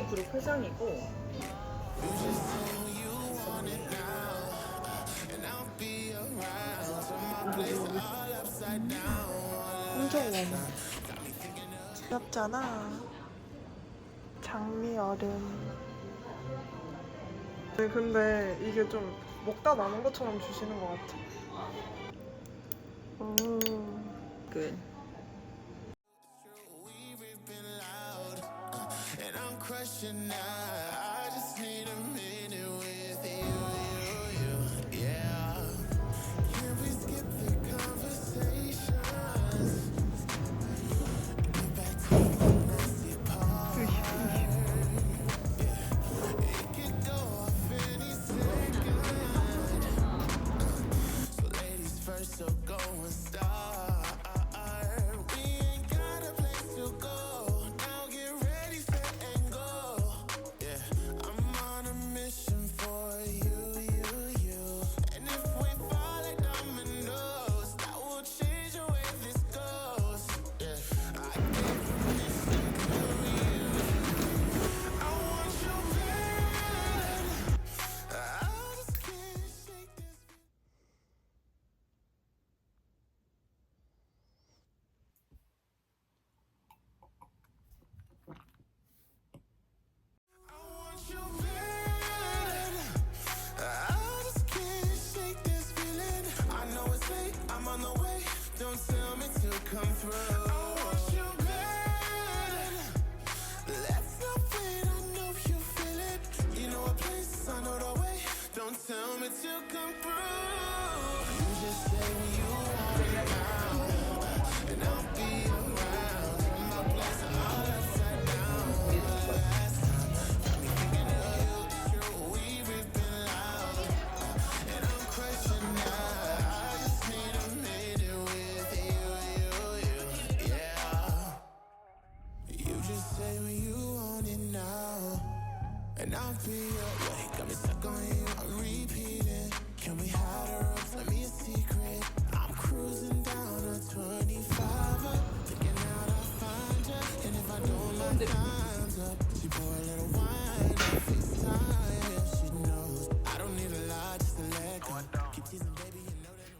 그룹 회장이고 엄청 많아. 귀엽잖아. 장미 얼음. 근데 이게 좀 먹다 남은 것처럼 주시는 것 같아. 그 And I'll be awake, got me stuck on you, I'm repeating. Can we hide our rooms, let me a secret. I'm cruising down a 25 up, thinking out I'll find you. And if I don't, my time's up. She pour a little wine, FaceTime, if she knows. I don't need a lot, just to let go. Keep teasing, baby, you know that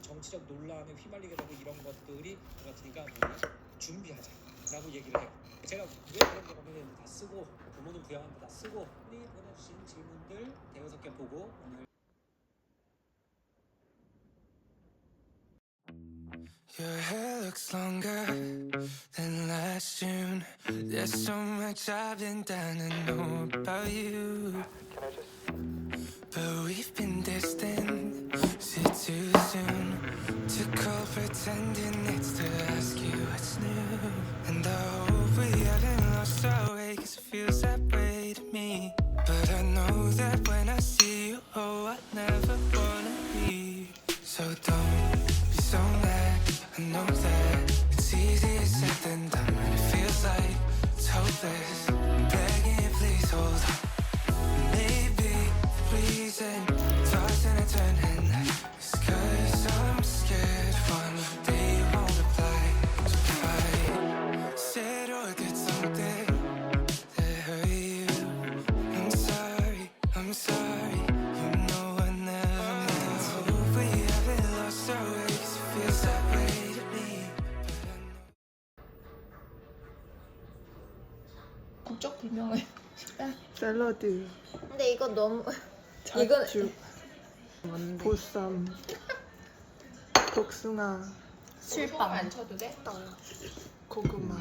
정치적 논란에 휘말리게 되고 이런 것들이 같으니까 우리가 준비하자라고 얘기를 해요. 제가 왜 그런 거 보면 다 쓰고 부모는 부양한 거 다 쓰고 우리 보내주신 질문들 대여섯 개 보고 오늘 Your hair looks longer than last June. There's so much I've been dying to know about you. But we've been distant, is it too soon to call pretending it's to ask you what's new? And I hope we haven't lost our way, cause it feels that way to me. But I know that when I see you, oh, I never wanna leave. So don't be so mad, I know that it's easier said than done. And it feels like it's hopeless, I'm begging you, please hold on. Maybe the reason tossing and turning is cause I'm scared one day you won't reply. So if I said or did something that hurt you, I'm sorry, I'm sorry. You know I never meant to. Hope we haven't lost our way, cause it feels that way to me. But I know. 국적 불명의 식단? 샐러드, 근데 이거 너무 자주, 보쌈, 복숭아, 술빵 안 쳐도 돼? 고구마.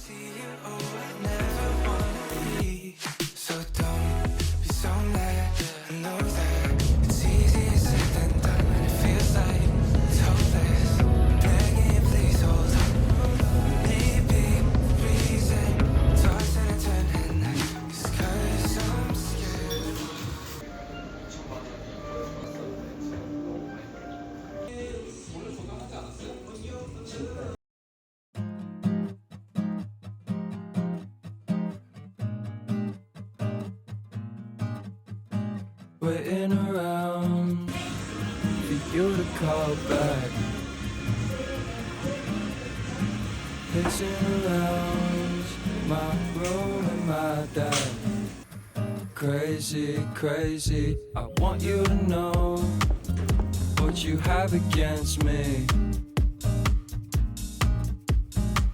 see you, oh, I never wanna leave. So don't be so mad. I know that it's easier said than done, and it feels like it's hopeless. Begging you, please hold on. Maybe the reason tossing and turning is 'cause I'm scared. Waiting around for you to call back. Pacing around my room and my dad. Crazy, crazy, I want you to know what you have against me.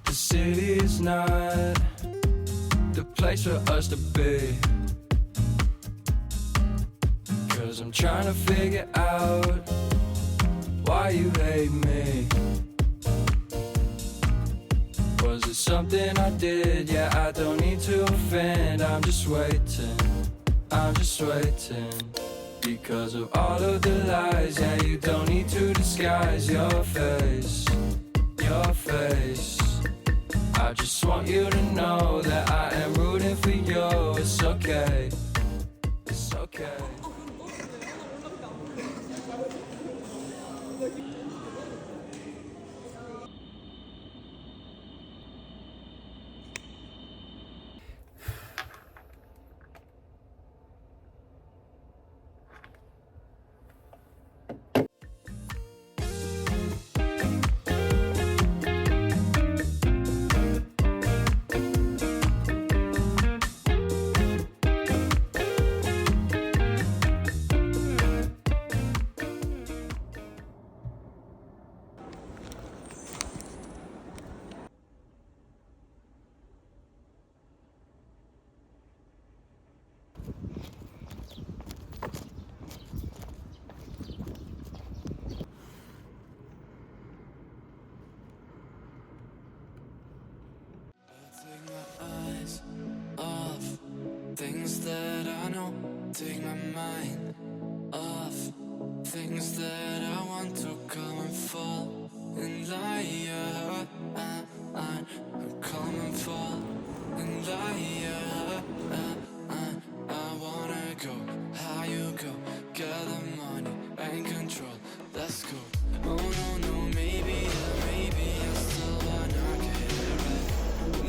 The city is not the place for us to be. 'Cause I'm trying to figure out why you hate me. Was it something I did? Yeah, I don't need to offend. I'm just waiting, I'm just waiting. Because of all of the lies, yeah, you don't need to disguise your face, your face. I just want you to know that I am rooting for you. It's okay, it's okay. Take my eyes off things that I know. Take my mind off things that I want to come and fall in lie. I come and fall in lie. I wanna go how you go. Get the money and control. Let's go. Oh no, no, maybe I still wanna get it right.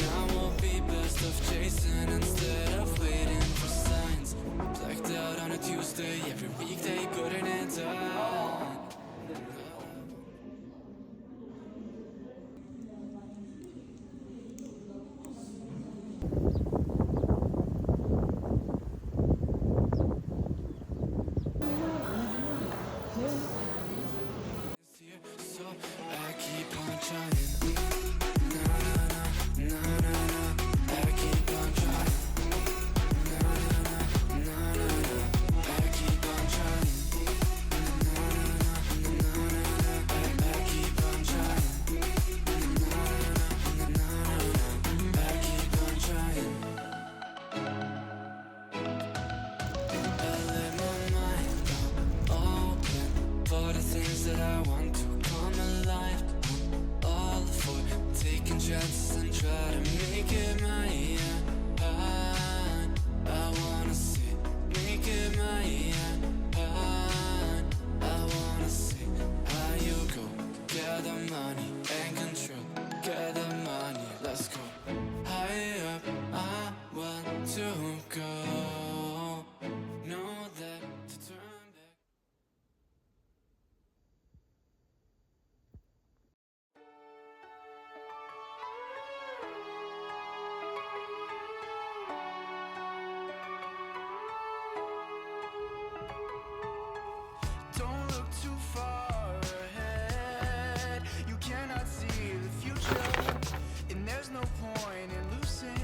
Now we'll be best of chasing instead of waiting for signs. Blacked out on a Tuesday, every weekday putting it down. So I keep on trying. Na na na na na na. I keep on trying. Na na na na na na. I keep on trying. Na na na na na na. I keep on trying. Na na na na na. I keep on trying. I let my mind open for the things that I want to come alive. All for taking chances and try to make it mine. I wanna see, make it mine. I wanna see how you go. Get the money and control. Get the money, let's go. High up, I want to go. Know that to turn back. Don't look too far ahead. You cannot see the future, and there's no point in losing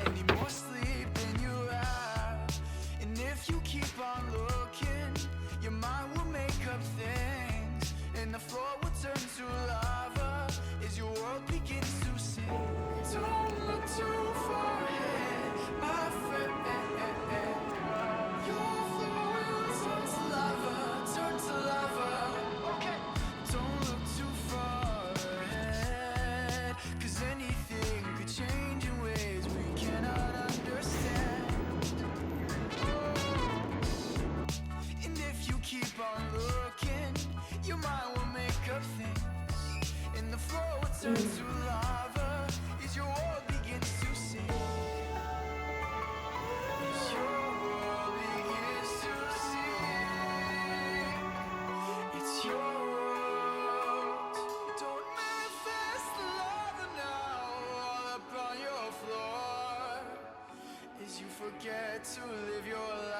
any more sleep than you have. And if you keep on looking, your mind will make up things, and the floor will turn to lava as your world begins to sing. Don't look too far ahead, my friend. Your flow will turn to lava, turn to lava. Okay. Don't look too far ahead, 'cause anything could change in ways we cannot understand. And if you keep on looking, your mind will make up things, and the flow will turn to lava as your world begins to sink. As your world begins to sink. It's your world. Don't manifest the lava now all up on your floor as you forget to live your life.